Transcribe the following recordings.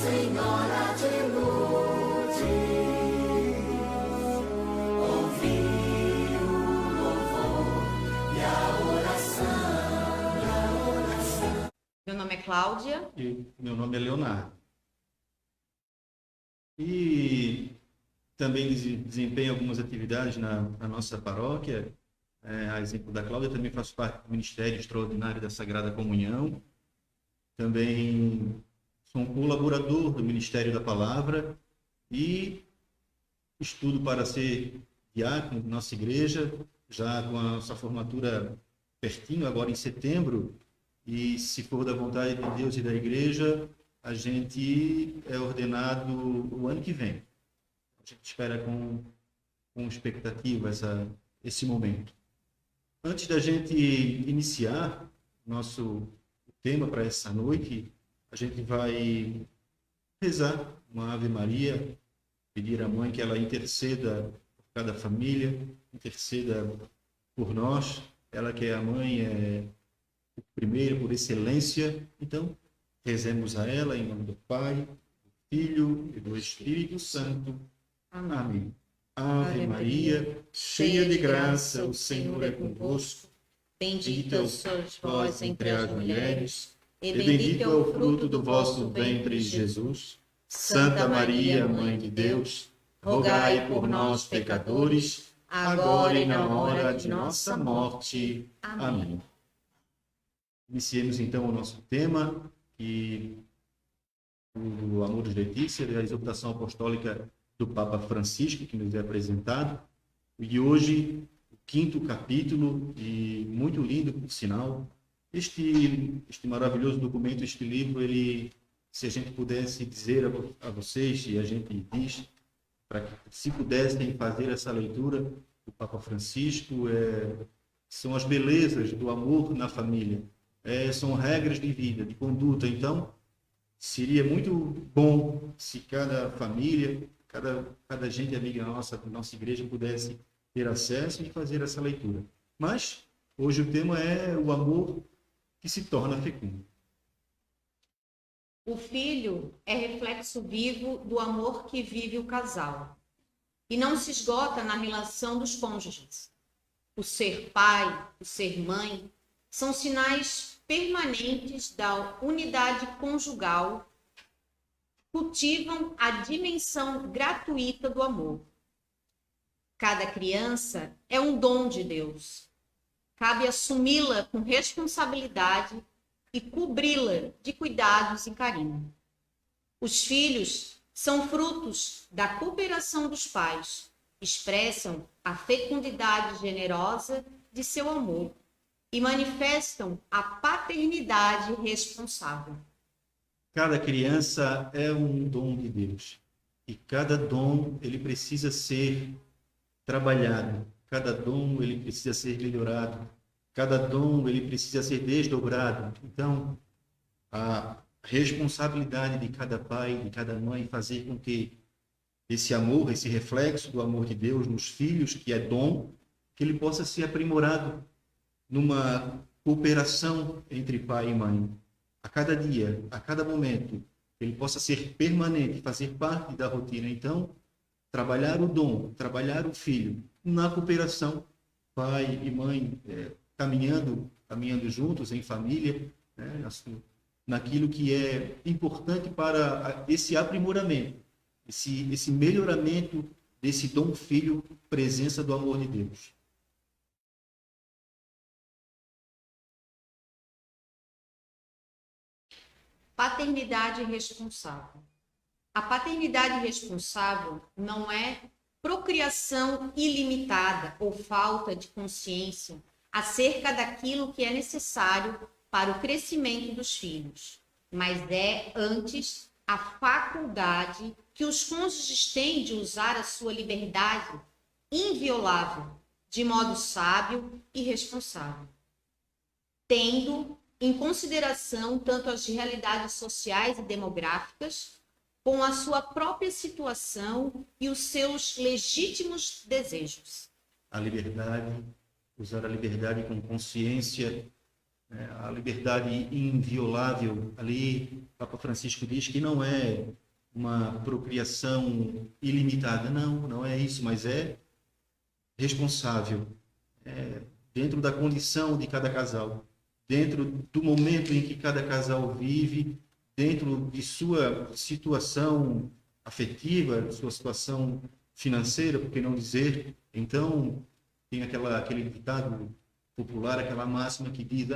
Senhora de Lourdes, ouvi o louvor e a oração. Meu nome é Cláudia. E meu nome é Leonardo. E também desempenho algumas atividades na nossa paróquia. A exemplo da Cláudia, também faço parte do Ministério Extraordinário da Sagrada Comunhão. Também sou um colaborador do Ministério da Palavra e estudo para ser diácono da nossa igreja, já com a nossa formatura pertinho, agora em setembro. E, se for da vontade de Deus e da igreja, a gente é ordenado o ano que vem. A gente espera com expectativa esse momento. Antes da gente iniciar nosso tema para essa noite, a gente vai rezar uma Ave Maria, pedir à Mãe que ela interceda por cada família, interceda por nós. Ela que é a Mãe, é o primeiro por excelência. Então, rezemos a ela em nome do Pai, do Filho e do Espírito Santo. Amém. Ave Maria, cheia de graça, o Senhor é convosco. Bendita sois vós entre as mulheres, e bendito é o fruto do vosso ventre, Jesus. Santa Maria, Mãe de Deus, rogai por nós, pecadores, agora e na hora de nossa morte. Amém. Iniciemos então o nosso tema, que o Amoris Laetitia, a exortação apostólica do Papa Francisco, que nos é apresentado. E hoje, o 5º capítulo, e muito lindo, por sinal. Este maravilhoso documento, este livro, ele, se a gente pudesse dizer a vocês, e a gente diz, para que se pudessem fazer essa leitura do Papa Francisco, são as belezas do amor na família, são regras de vida, de conduta. Então, seria muito bom se cada família, cada gente amiga da nossa igreja pudesse ter acesso e fazer essa leitura. Mas, hoje o tema é o amor que se torna fecundo. O filho é reflexo vivo do amor que vive o casal e não se esgota na relação dos cônjuges. O ser pai, o ser mãe, são sinais permanentes da unidade conjugal, cultivam a dimensão gratuita do amor. Cada criança é um dom de Deus. Cabe assumi-la com responsabilidade e cobri-la de cuidados e carinho. Os filhos são frutos da cooperação dos pais, expressam a fecundidade generosa de seu amor e manifestam a paternidade responsável. Cada criança é um dom de Deus. E cada dom, ele precisa ser trabalhado. Cada dom, ele precisa ser melhorado. Cada dom, ele precisa ser desdobrado. Então, a responsabilidade de cada pai, de cada mãe, fazer com que esse amor, esse reflexo do amor de Deus nos filhos, que é dom, que ele possa ser aprimorado numa cooperação entre pai e mãe. A cada dia, a cada momento, ele possa ser permanente, fazer parte da rotina. Então, trabalhar o dom, trabalhar o filho, na cooperação, pai e mãe, caminhando juntos, em família, né, naquilo que é importante para esse aprimoramento, esse melhoramento desse dom filho, presença do amor de Deus. Paternidade responsável. A paternidade responsável não é procriação ilimitada ou falta de consciência acerca daquilo que é necessário para o crescimento dos filhos, mas é, antes, a faculdade que os cônjuges têm de usar a sua liberdade inviolável, de modo sábio e responsável, tendo em consideração tanto as realidades sociais e demográficas, com a sua própria situação e os seus legítimos desejos. A liberdade, usar a liberdade com consciência A liberdade inviolável, ali, Papa Francisco diz que não é uma procriação ilimitada, não é isso, mas é responsável, dentro da condição de cada casal, dentro do momento em que cada casal vive, dentro de sua situação afetiva, sua situação financeira, por que não dizer? Então, tem aquele ditado popular, aquela máxima que diz,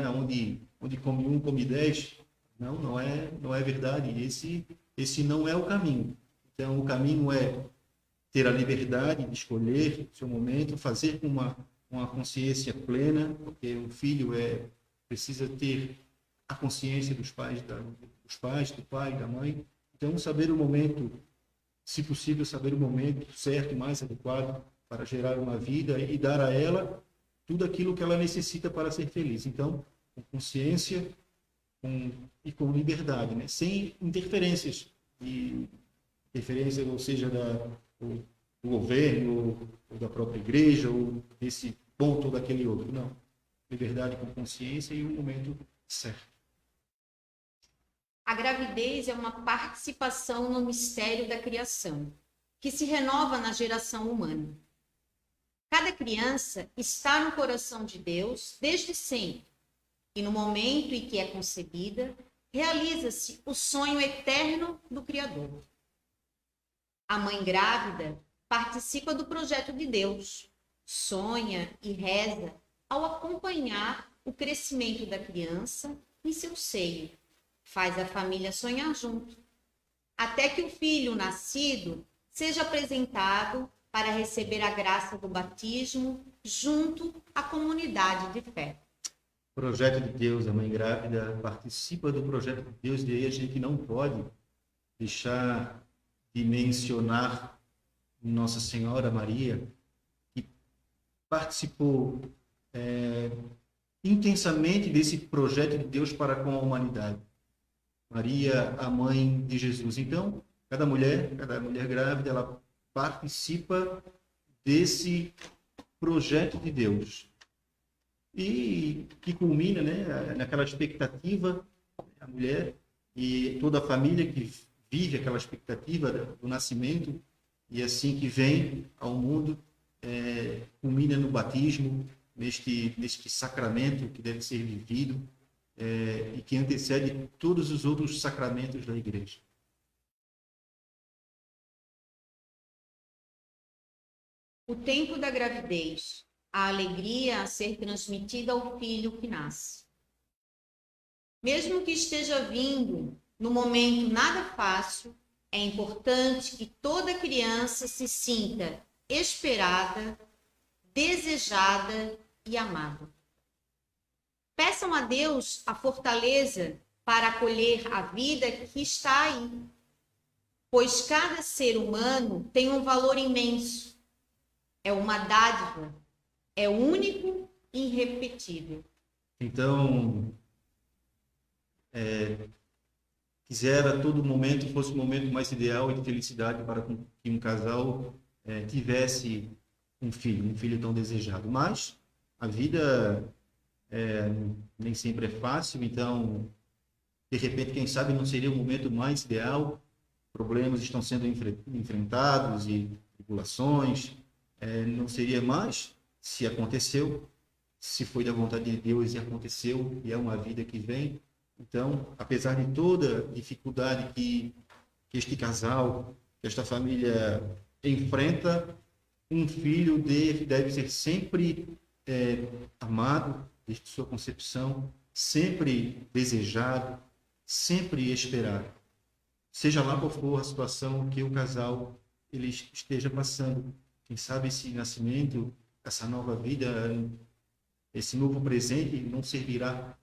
onde come um, come 10. Não é verdade. Esse não é o caminho. Então, o caminho é ter a liberdade de escolher o seu momento, fazer com uma consciência plena, porque o filho precisa ter a consciência dos pais, do pai, da mãe. Então, saber o momento, se possível, saber o momento certo, mais adequado para gerar uma vida e dar a ela tudo aquilo que ela necessita para ser feliz. Então, com consciência e com liberdade, né? Sem interferências, ou seja, do governo, ou da própria igreja, ou desse ponto ou daquele outro. Não. Liberdade com consciência e o momento certo. A gravidez é uma participação no mistério da criação, que se renova na geração humana. Cada criança está no coração de Deus desde sempre, e no momento em que é concebida, realiza-se o sonho eterno do Criador. A mãe grávida participa do projeto de Deus, sonha e reza ao acompanhar o crescimento da criança em seu seio, faz a família sonhar junto, até que o filho nascido seja apresentado para receber a graça do batismo junto à comunidade de fé. Projeto de Deus, a mãe grávida participa do projeto de Deus, e aí a gente não pode deixar de mencionar Nossa Senhora Maria, que participou intensamente desse projeto de Deus para com a humanidade. Maria, a mãe de Jesus. Então, cada mulher grávida, ela participa desse projeto de Deus. E que culmina, né, naquela expectativa, a mulher e toda a família que vive aquela expectativa do nascimento, e assim que vem ao mundo, culmina no batismo, neste sacramento que deve ser vivido, e que antecede todos os outros sacramentos da igreja. O tempo da gravidez, a alegria a ser transmitida ao filho que nasce. Mesmo que esteja vindo no momento nada fácil, é importante que toda criança se sinta esperada, desejada e amada. Peçam a Deus a fortaleza para acolher a vida que está aí, pois cada ser humano tem um valor imenso, é uma dádiva, é único e irrepetível. Então, quisera todo momento fosse o momento mais ideal e de felicidade para que um casal tivesse um filho tão desejado. Mas a vida nem sempre é fácil, então, de repente, quem sabe não seria o momento mais ideal. Problemas estão sendo enfrentados e tribulações. Não seria mais, se aconteceu, se foi da vontade de Deus e aconteceu, e é uma vida que vem. Então, apesar de toda a dificuldade que este casal, que esta família enfrenta, um filho deve ser sempre amado desde sua concepção, sempre desejado, sempre esperado. Seja lá qual for a situação que o casal ele esteja passando. Quem sabe esse nascimento, essa nova vida, esse novo presente não servirá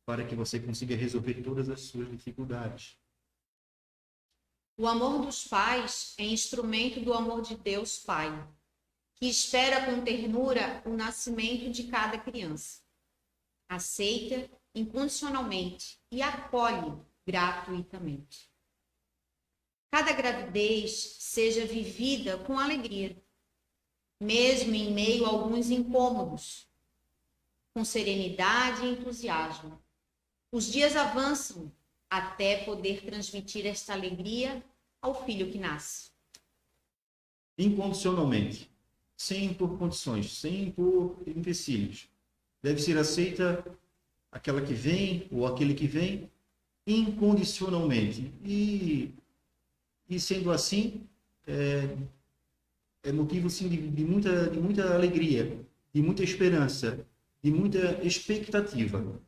para que você consiga resolver todas as suas dificuldades. O amor dos pais é instrumento do amor de Deus Pai, que espera com ternura o nascimento de cada criança. Aceita incondicionalmente e acolhe gratuitamente. Cada gravidez seja vivida com alegria, mesmo em meio a alguns incômodos, com serenidade e entusiasmo. Os dias avançam até poder transmitir esta alegria ao filho que nasce. Incondicionalmente, sem por condições, sem por empecilhos. Deve ser aceita aquela que vem ou aquele que vem incondicionalmente. E sendo assim, é motivo sim, de muita alegria, de muita esperança, de muita expectativa.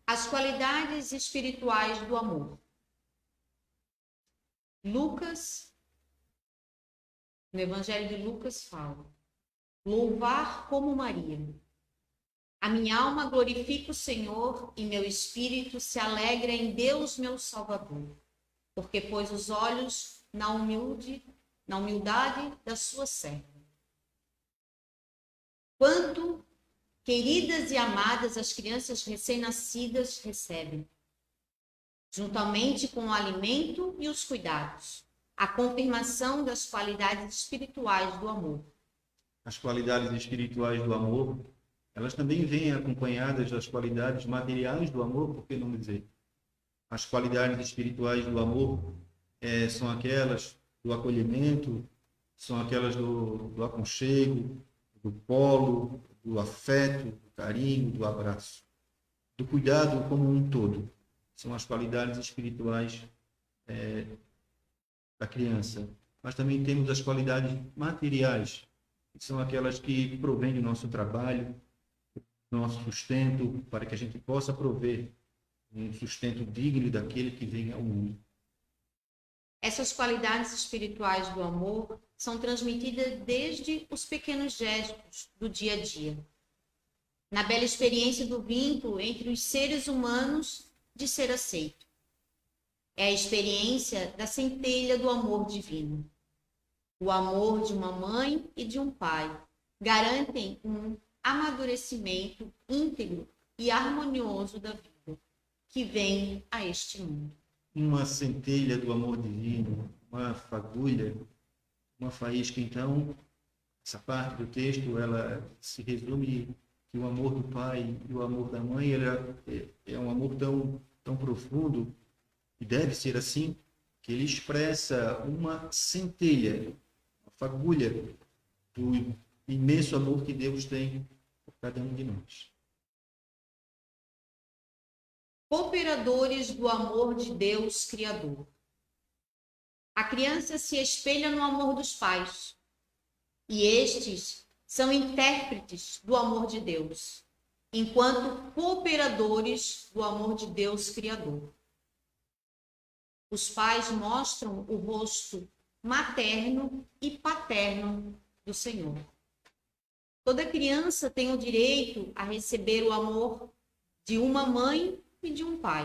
As qualidades espirituais do amor. Lucas, no Evangelho de Lucas, fala: louvar como Maria. A minha alma glorifica o Senhor e meu espírito se alegra em Deus, meu Salvador, porque pôs os olhos na humildade da sua serva. Quanto queridas e amadas as crianças recém-nascidas recebem, juntamente com o alimento e os cuidados, a confirmação das qualidades espirituais do amor. As qualidades espirituais do amor, elas também vêm acompanhadas das qualidades materiais do amor, por que não dizer? As qualidades espirituais do amor são aquelas do acolhimento, são aquelas do aconchego, do colo, do afeto, do carinho, do abraço, do cuidado como um todo. São as qualidades espirituais da criança. Mas também temos as qualidades materiais, que são aquelas que provêm do nosso trabalho, do nosso sustento, para que a gente possa prover um sustento digno daquele que vem ao mundo. Essas qualidades espirituais do amor são transmitidas desde os pequenos gestos do dia a dia, na bela experiência do vínculo entre os seres humanos de ser aceito. É a experiência da centelha do amor divino. O amor de uma mãe e de um pai garantem um amadurecimento íntegro e harmonioso da vida que vem a este mundo. Uma centelha do amor divino, uma fagulha, uma faísca. Então, essa parte do texto, ela se resume que o amor do pai e o amor da mãe é um amor tão profundo, e deve ser assim, que ele expressa uma centelha, uma fagulha do imenso amor que Deus tem por cada um de nós. Cooperadores do amor de Deus Criador. A criança se espelha no amor dos pais, e estes são intérpretes do amor de Deus, enquanto cooperadores do amor de Deus Criador. Os pais mostram o rosto materno e paterno do Senhor. Toda criança tem o direito a receber o amor de uma mãe e de um pai,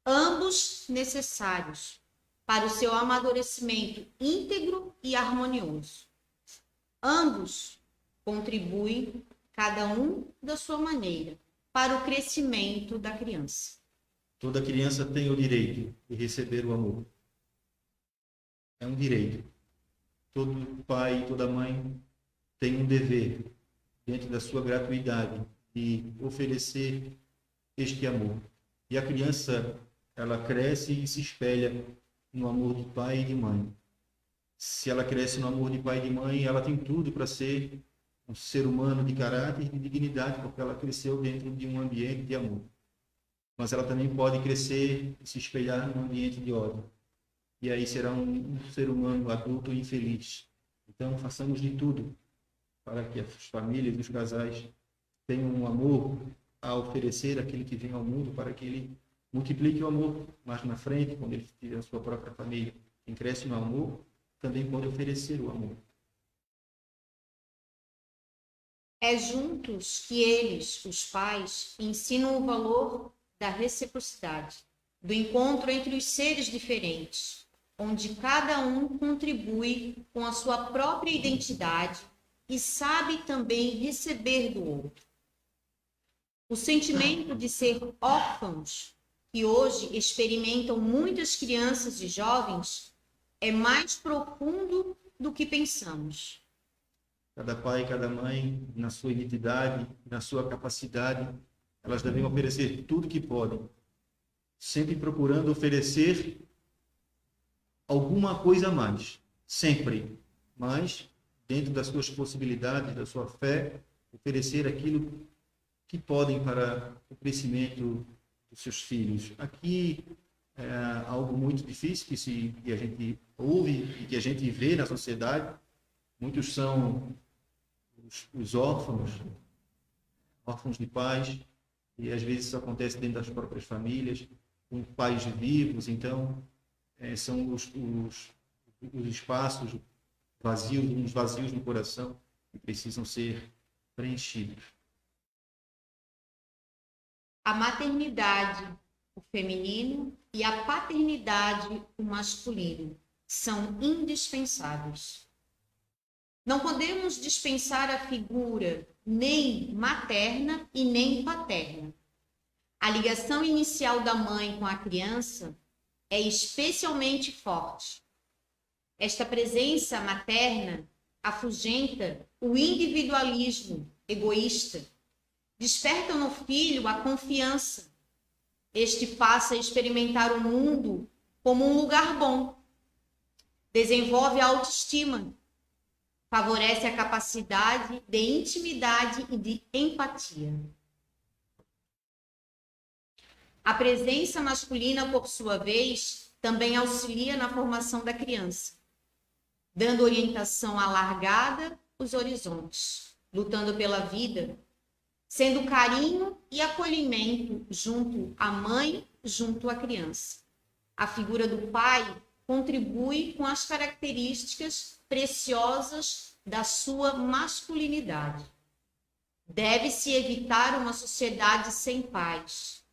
ambos necessários para o seu amadurecimento íntegro e harmonioso. Ambos contribuem, cada um da sua maneira, para o crescimento da criança. Toda criança tem o direito de receber o amor. É um direito. Todo pai e toda mãe tem um dever, dentro da sua gratuidade, de oferecer este amor. E a criança, ela cresce e se espelha no amor de pai e de mãe. Se ela cresce no amor de pai e de mãe, ela tem tudo para ser um ser humano de caráter e de dignidade, porque ela cresceu dentro de um ambiente de amor. Mas ela também pode crescer e se espelhar num ambiente de ódio. E aí será um ser humano adulto e infeliz. Então, façamos de tudo para que as famílias e os casais tenham um amor a oferecer àquele que vem ao mundo, para que ele multiplique o amor mais na frente, quando ele tiver a sua própria família. Quem cresce no amor também pode oferecer o amor. É juntos que eles, os pais, ensinam o valor da reciprocidade, do encontro entre os seres diferentes, onde cada um contribui com a sua própria identidade e sabe também receber do outro. O sentimento de ser órfãos, que hoje experimentam muitas crianças e jovens, é mais profundo do que pensamos. Cada pai e cada mãe, na sua identidade, na sua capacidade, elas devem oferecer tudo que podem, sempre procurando oferecer alguma coisa a mais, sempre, mas dentro das suas possibilidades, da sua fé, oferecer aquilo que podem para o crescimento dos seus filhos. Aqui é algo muito difícil que a gente ouve e que a gente vê na sociedade. Muitos são os órfãos de pais, e às vezes isso acontece dentro das próprias famílias, com pais vivos. Então, são os espaços vazios, uns vazios no coração, que precisam ser preenchidos. A maternidade, o feminino, e a paternidade, o masculino, são indispensáveis. Não podemos dispensar a figura nem materna e nem paterna. A ligação inicial da mãe com a criança é especialmente forte. Esta presença materna afugenta o individualismo egoísta, desperta no filho a confiança. Este passa a experimentar o mundo como um lugar bom, desenvolve a autoestima, favorece a capacidade de intimidade e de empatia. A presença masculina, por sua vez, também auxilia na formação da criança, dando orientação alargada os horizontes, lutando pela vida, sendo carinho e acolhimento junto à mãe, junto à criança. A figura do pai contribui com as características preciosas da sua masculinidade. Deve-se evitar uma sociedade sem pais,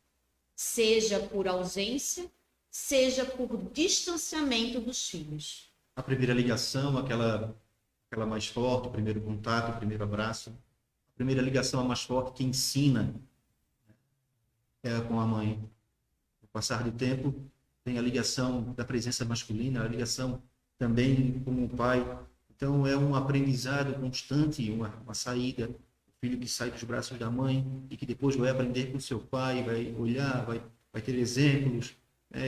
seja por ausência, seja por distanciamento dos filhos. A primeira ligação, aquela mais forte, o primeiro contato, o primeiro abraço. A primeira ligação é mais forte, que ensina, é com a mãe. No passar do tempo, tem a ligação da presença masculina, a ligação também com o pai. Então, é um aprendizado constante, uma saída. O filho que sai dos braços da mãe e que depois vai aprender com o seu pai, vai olhar, vai ter exemplos.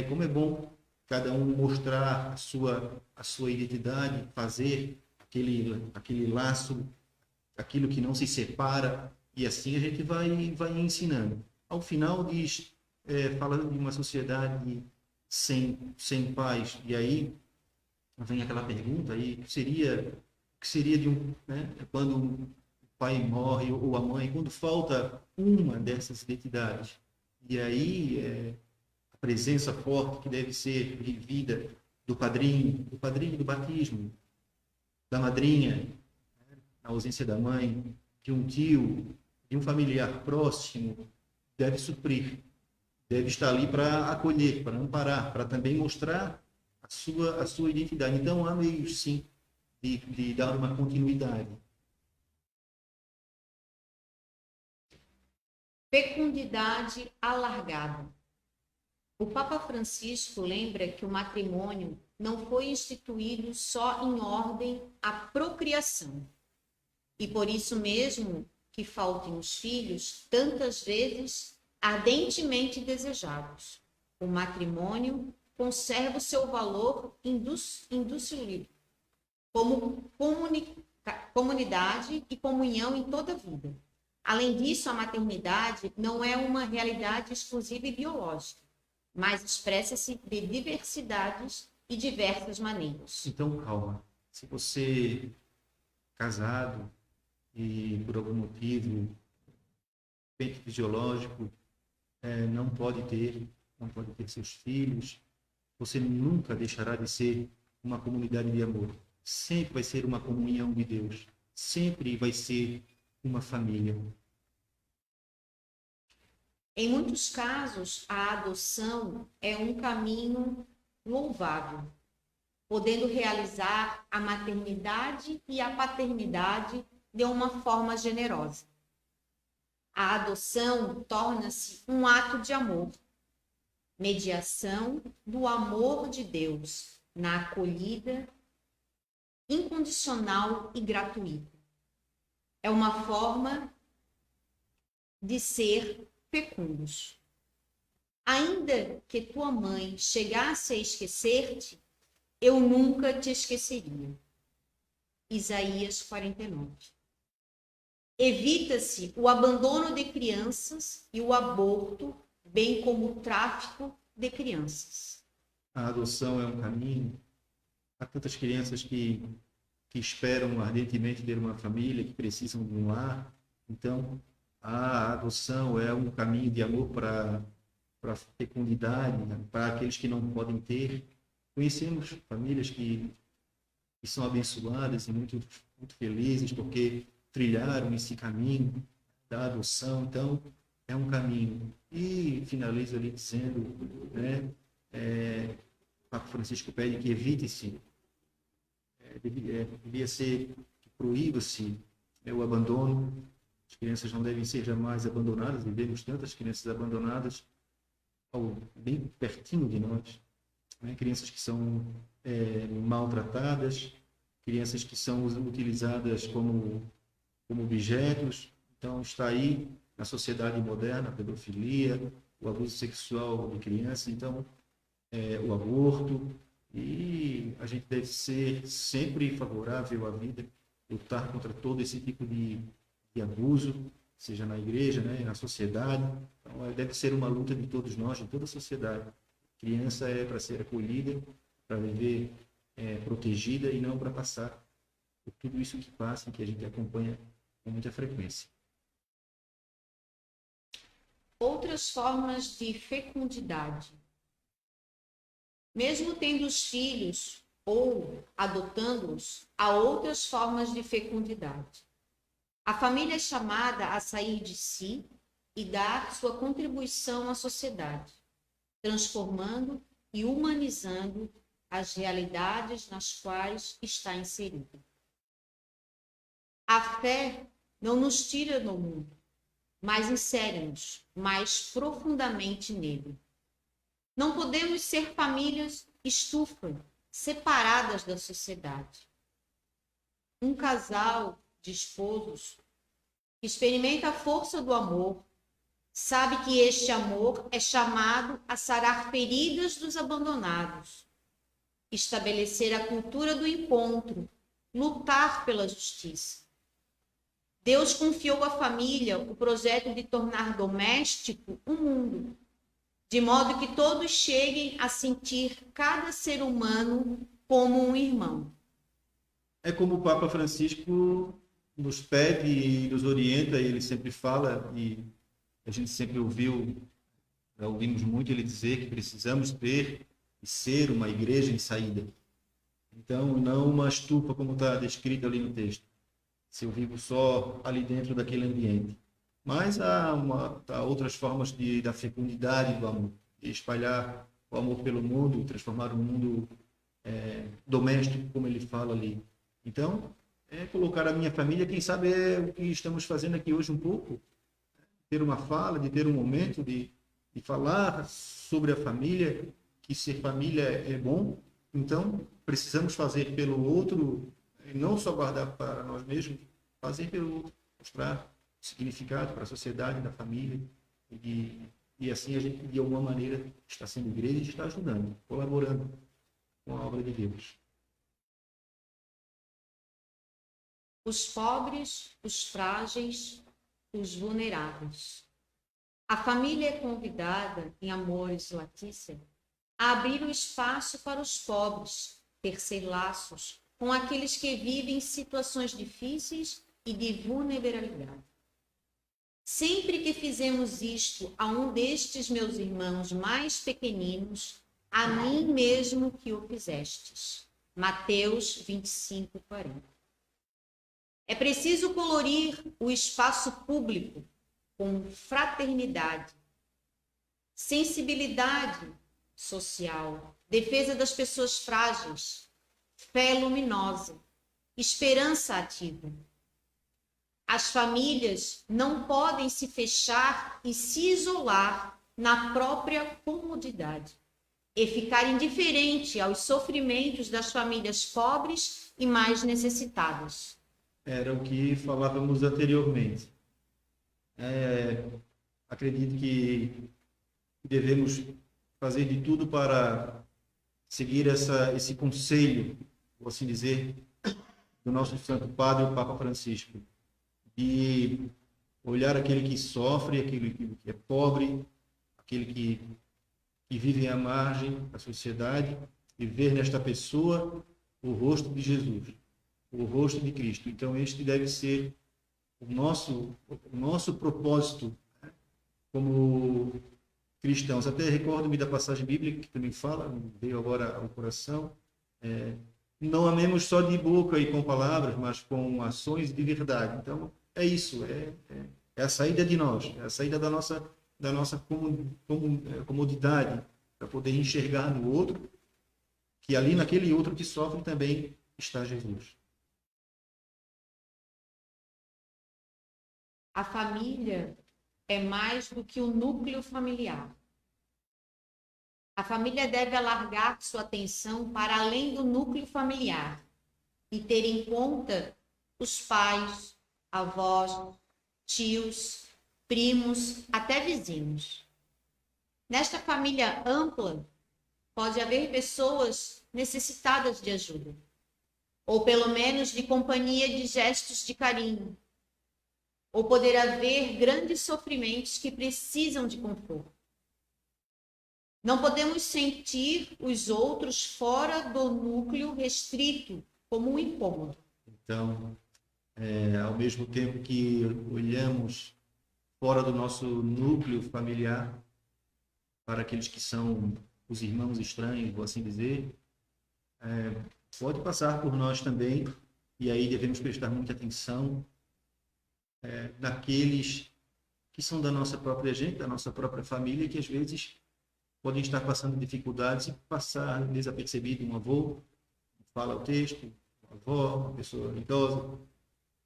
Como é bom cada um mostrar a sua identidade, fazer aquele laço, aquilo que não se separa, e assim a gente vai ensinando. Ao final diz, falando de uma sociedade sem pais, e aí vem aquela pergunta aí, o que seria de quando o pai morre ou a mãe, quando falta uma dessas identidades. E aí a presença forte que deve ser vivida do padrinho do batismo, da madrinha, na ausência da mãe, de um tio, de um familiar próximo, deve suprir, deve estar ali para acolher, para amparar, para também mostrar a sua identidade. Então, há meios, sim, de dar uma continuidade. Fecundidade alargada. O Papa Francisco lembra que o matrimônio não foi instituído só em ordem à procriação. E por isso mesmo que faltem os filhos, tantas vezes ardentemente desejados. O matrimônio conserva o seu valor indissolúvel como comunidade e comunhão em toda a vida. Além disso, a maternidade não é uma realidade exclusiva e biológica, mas expressa-se de diversidades e diversas maneiras. Então, calma. Se você casado e por algum motivo fisiológico não pode ter seus filhos, você nunca deixará de ser uma comunidade de amor. Sempre vai ser uma comunhão de Deus. Sempre vai ser uma família. Em muitos casos, a adoção é um caminho louvável, podendo realizar a maternidade e a paternidade de uma forma generosa. A adoção torna-se um ato de amor, mediação do amor de Deus na acolhida incondicional e gratuito. É uma forma de ser fecundos. Ainda que tua mãe chegasse a esquecer-te, eu nunca te esqueceria. Isaías 49. Evita-se o abandono de crianças e o aborto, bem como o tráfico de crianças. A adoção é um caminho. Há tantas crianças que esperam ardentemente ter uma família, que precisam de um lar. Então, a adoção é um caminho de amor para a fecundidade, né? Para aqueles que não podem ter. Conhecemos famílias que são abençoadas e muito, muito felizes porque trilharam esse caminho da adoção. Então, é um caminho. E finalizo ali dizendo, né, o Papa Francisco pede que evite-se, devia ser que proíba-se o abandono. As crianças não devem ser jamais abandonadas. Vivemos tantas crianças abandonadas bem pertinho de nós, né? Crianças que são maltratadas, crianças que são utilizadas como objetos. Então, está aí na sociedade moderna a pedofilia, o abuso sexual de crianças, então, o aborto. E a gente deve ser sempre favorável à vida, lutar contra todo esse tipo de abuso, seja na igreja, né, na sociedade. Então, deve ser uma luta de todos nós, de toda a sociedade. A criança é para ser acolhida, para viver protegida e não para passar por tudo isso que passa e que a gente acompanha com muita frequência. Outras formas de fecundidade. Mesmo tendo os filhos ou adotando-os, há outras formas de fecundidade. A família é chamada a sair de si e dar sua contribuição à sociedade, transformando e humanizando as realidades nas quais está inserida. A fé não nos tira do mundo, mas insere-nos mais profundamente nele. Não podemos ser famílias estufa, separadas da sociedade. Um casal de esposos que experimenta a força do amor sabe que este amor é chamado a sarar feridas dos abandonados, estabelecer a cultura do encontro, lutar pela justiça. Deus confiou à família o projeto de tornar doméstico um mundo, de modo que todos cheguem a sentir cada ser humano como um irmão. É como o Papa Francisco nos pede e nos orienta, e ele sempre fala, e a gente sempre ouvimos muito ele dizer que precisamos ter e ser uma igreja em saída. Então, não uma estufa como está descrito ali no texto, se eu vivo só ali dentro daquele ambiente. Mas há outras formas da fecundidade do amor, de espalhar o amor pelo mundo, transformar o mundo doméstico, como ele fala ali. Então, colocar a minha família, quem sabe é o que estamos fazendo aqui hoje um pouco, ter uma fala, de ter um momento de falar sobre a família, que ser família é bom. Então, precisamos fazer pelo outro, não só guardar para nós mesmos, fazer pelo outro, mostrar o significado para a sociedade, da família, e assim a gente, de alguma maneira, está sendo igreja e está ajudando, colaborando com a obra de Deus. Os pobres, os frágeis, os vulneráveis. A família é convidada, em Amoris Laetitia, a abrir o espaço para os pobres, tecer laços com aqueles que vivem situações difíceis e de vulnerabilidade. Sempre que fizemos isto a um destes meus irmãos mais pequeninos, a mim mesmo que o fizestes. Mateus 25, 40. É preciso colorir o espaço público com fraternidade, sensibilidade social, defesa das pessoas frágeis, fé luminosa, esperança ativa. As famílias não podem se fechar e se isolar na própria comodidade. e ficar indiferente aos sofrimentos das famílias pobres e mais necessitadas. Era o que falávamos anteriormente. Acredito que devemos fazer de tudo para seguir esse conselho, por assim dizer, do nosso Santo Padre, o Papa Francisco, de olhar aquele que sofre, aquele que é pobre, aquele que vive à margem da sociedade e ver nesta pessoa o rosto de Jesus, o rosto de Cristo. Então, este deve ser o nosso propósito, né, como cristãos. Até recordo-me da passagem bíblica que também fala, veio agora ao coração, não amemos só de boca e com palavras, mas com ações de verdade. Então, é isso, é a saída de nós, é a saída da nossa comodidade, para poder enxergar no outro, que ali naquele outro que sofre também está Jesus. A família é mais do que o núcleo familiar. A família deve alargar sua atenção para além do núcleo familiar e ter em conta os pais, avós, tios, primos, até vizinhos. Nesta família ampla, pode haver pessoas necessitadas de ajuda, ou pelo menos de companhia, de gestos de carinho, ou poder haver grandes sofrimentos que precisam de conforto. Não podemos sentir os outros fora do núcleo restrito como um incômodo. Então, ao mesmo tempo que olhamos fora do nosso núcleo familiar, para aqueles que são os irmãos estranhos, vou assim dizer, pode passar por nós também, e aí devemos prestar muita atenção naqueles que são da nossa própria gente, da nossa própria família, que às vezes podem estar passando dificuldades e passar desapercebido. Um avô, fala o texto, uma avó, uma pessoa idosa,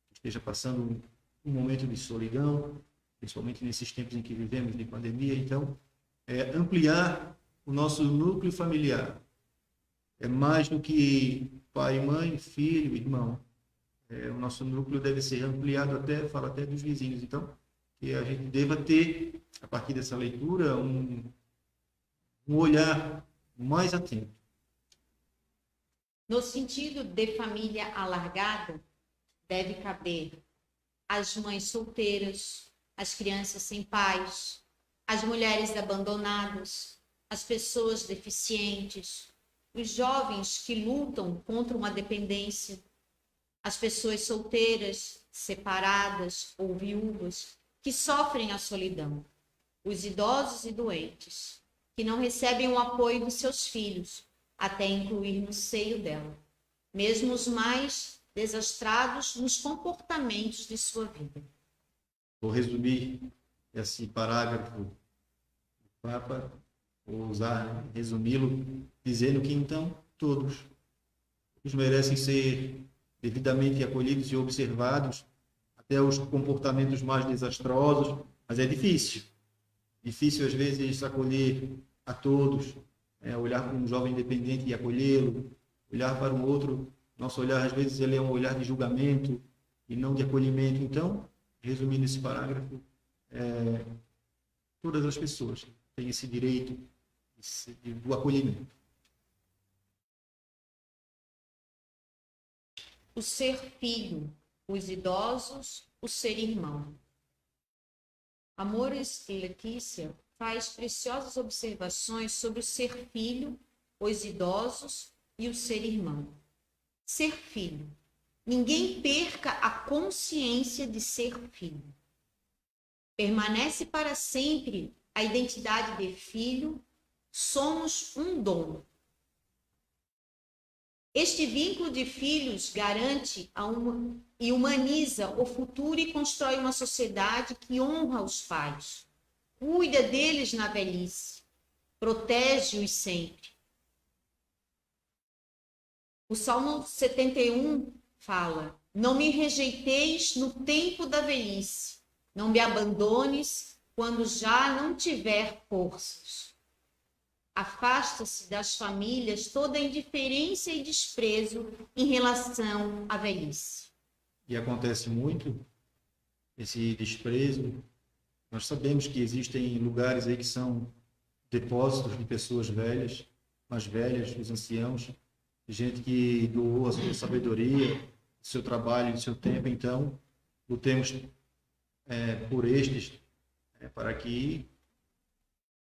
que esteja passando um momento de solidão, principalmente nesses tempos em que vivemos de pandemia. Então, ampliar o nosso núcleo familiar. É mais do que pai, mãe, filho, irmão. O nosso núcleo deve ser ampliado até dos vizinhos. Então, que a gente deva ter, a partir dessa leitura, um olhar mais atento. No sentido de família alargada, deve caber as mães solteiras, as crianças sem pais, as mulheres abandonadas, as pessoas deficientes, os jovens que lutam contra uma dependência, as pessoas solteiras, separadas ou viúvas, que sofrem a solidão, os idosos e doentes, que não recebem o apoio dos seus filhos, até incluir no seio dela, mesmo os mais desastrados nos comportamentos de sua vida. Vou resumir esse parágrafo do Papa, vou resumi-lo, dizendo que então todos merecem ser devidamente acolhidos e observados, até os comportamentos mais desastrosos, mas é difícil às vezes acolher a todos, olhar para um jovem independente e acolhê-lo, olhar para um outro, nosso olhar às vezes ele é um olhar de julgamento e não de acolhimento. Então, resumindo esse parágrafo, todas as pessoas têm esse direito do acolhimento. O ser filho, os idosos, o ser irmão. Amores Letícia faz preciosas observações sobre o ser filho, os idosos e o ser irmão. Ser filho. Ninguém perca a consciência de ser filho. Permanece para sempre a identidade de filho. Somos um dom. Este vínculo de filhos garante e humaniza o futuro e constrói uma sociedade que honra os pais, cuida deles na velhice, protege-os sempre. O Salmo 71 fala: não me rejeiteis no tempo da velhice, não me abandones quando já não tiver forças. afasta-se das famílias toda a indiferença e desprezo em relação à velhice. E acontece muito esse desprezo. Nós sabemos que existem lugares aí que são depósitos de pessoas velhas, mais velhas, os anciãos, gente que doou a sua sabedoria, o seu trabalho, o seu tempo. Então, lutemos por estes, para que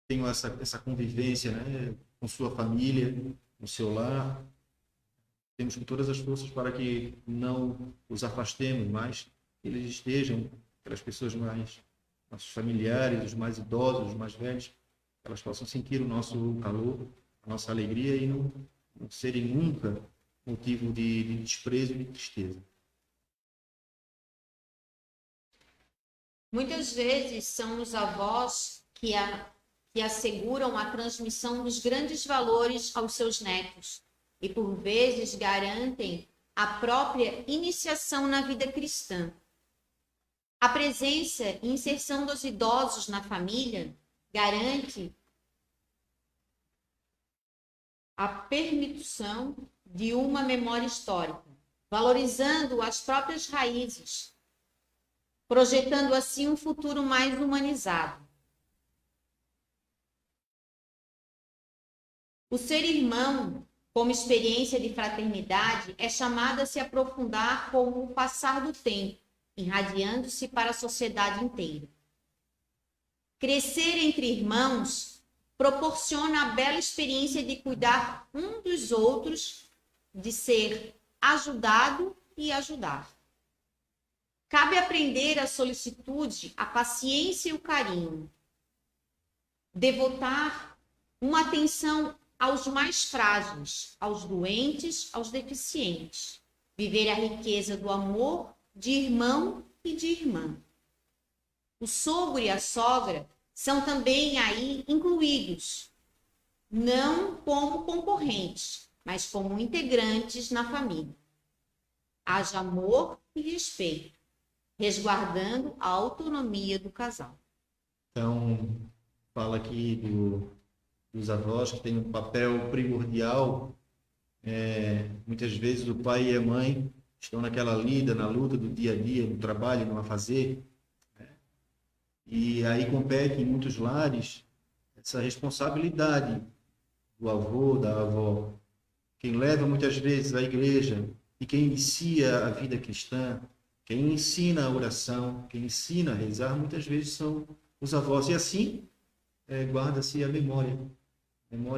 tenham essa convivência, né, com sua família, no seu lar. Temos com todas as forças para que não os afastemos, mas que eles estejam, aquelas pessoas mais, nossos familiares, os mais idosos, os mais velhos, elas possam sentir o nosso calor, a nossa alegria e não serem nunca motivo de desprezo e de tristeza. Muitas vezes são os avós que asseguram a transmissão dos grandes valores aos seus netos e, por vezes, garantem a própria iniciação na vida cristã. A presença e inserção dos idosos na família garante a permissão de uma memória histórica, valorizando as próprias raízes, projetando assim um futuro mais humanizado. O ser irmão, como experiência de fraternidade, é chamado a se aprofundar com o passar do tempo, irradiando-se para a sociedade inteira. Crescer entre irmãos proporciona a bela experiência de cuidar um dos outros, de ser ajudado e ajudar. Cabe aprender a solicitude, a paciência e o carinho. Devotar uma atenção aos mais frágeis, aos doentes, aos deficientes. Viver a riqueza do amor de irmão e de irmã. O sogro e a sogra são também aí incluídos, não como concorrentes, mas como integrantes na família. Haja amor e respeito, resguardando a autonomia do casal. Então, fala aqui dos avós que têm um papel primordial. Muitas vezes o pai e a mãe estão naquela lida, na luta do dia a dia, no trabalho, no afazer. E aí compete em muitos lares essa responsabilidade do avô, da avó. Quem leva muitas vezes à igreja e quem inicia a vida cristã, quem ensina a oração, quem ensina a rezar, muitas vezes são os avós. E assim guarda-se a memória,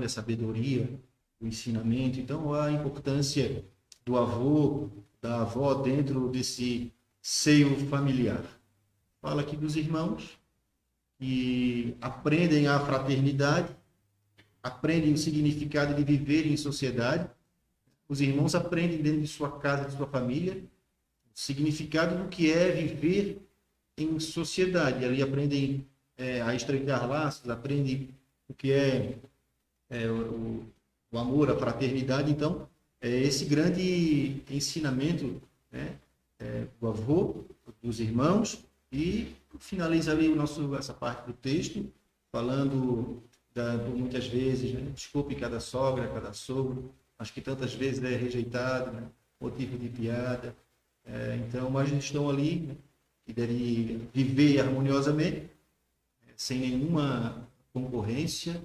a sabedoria, o ensinamento. Então, a importância do avô, da avó dentro desse seio familiar. Fala aqui dos irmãos que aprendem a fraternidade, aprendem o significado de viver em sociedade. Os irmãos aprendem dentro de sua casa, de sua família, o significado do que é viver em sociedade. Ali aprendem a estreitar laços, aprendem o que é o amor, a fraternidade. Então, esse grande ensinamento, né, do avô, dos irmãos. E finaliza ali essa parte do texto, falando muitas vezes, né, desculpe cada sogra, cada sogro, mas que tantas vezes é rejeitado, né, motivo de piada. Então, mas eles estão ali, né, e devem viver harmoniosamente, sem nenhuma concorrência,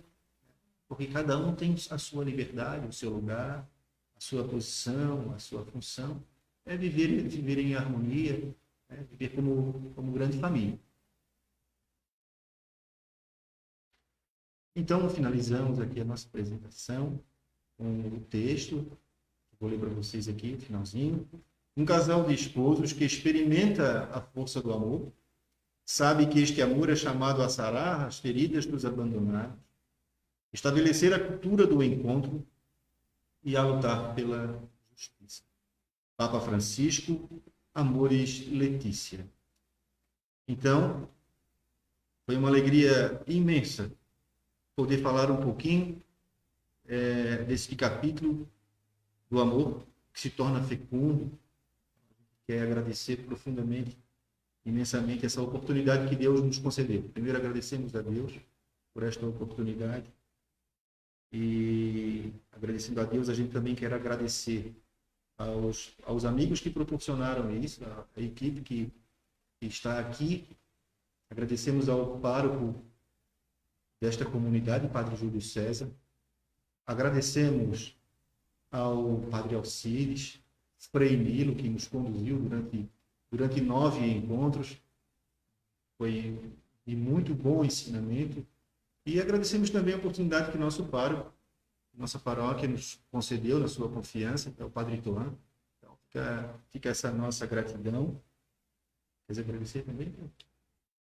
porque cada um tem a sua liberdade, o seu lugar, a sua posição, a sua função. Viver em harmonia, viver como grande família. Então, finalizamos aqui a nossa apresentação com o texto. Vou ler para vocês aqui, no finalzinho. Um casal de esposos que experimenta a força do amor, sabe que este amor é chamado a sarar as feridas dos abandonados, estabelecer a cultura do encontro e a lutar pela justiça. Papa Francisco, Amoris Letícia. Então, foi uma alegria imensa poder falar um pouquinho desse capítulo do amor que se torna fecundo. Quero agradecer profundamente, imensamente, essa oportunidade que Deus nos concedeu. Primeiro, agradecemos a Deus por esta oportunidade E agradecendo a Deus, a gente também quer agradecer aos amigos que proporcionaram isso, a equipe que está aqui. Agradecemos ao pároco desta comunidade, Padre Júlio César. Agradecemos ao Padre Alcides, Frei Nilo, que nos conduziu durante 9 encontros. Foi de muito bom ensinamento. E agradecemos também a oportunidade que nosso pároco, nossa paróquia, nos concedeu na sua confiança, que é o Padre Itoan. Então, fica essa nossa gratidão. Quer agradecer também?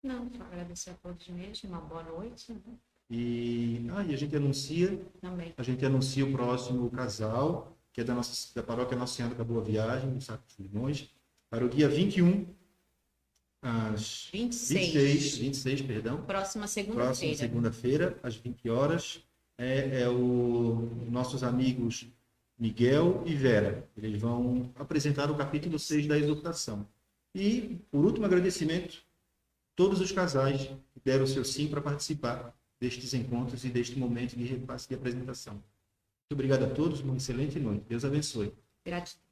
Não, só agradecer a todos mesmo, uma boa noite, né? E a gente anuncia Também. o próximo casal, que é da paróquia Nossa Senhora da Boa Viagem, do Sacro dos Limões, para o dia 21, às 26, perdão. Próxima Próxima segunda-feira. segunda-feira, às 20 horas, nossos amigos Miguel e Vera. Eles vão apresentar o capítulo 6 da exortação. E, por último, agradecimento a todos os casais que deram o seu sim para participar destes encontros e deste momento de repasse de apresentação. Muito obrigado a todos, uma excelente noite. Deus abençoe. Gratidão.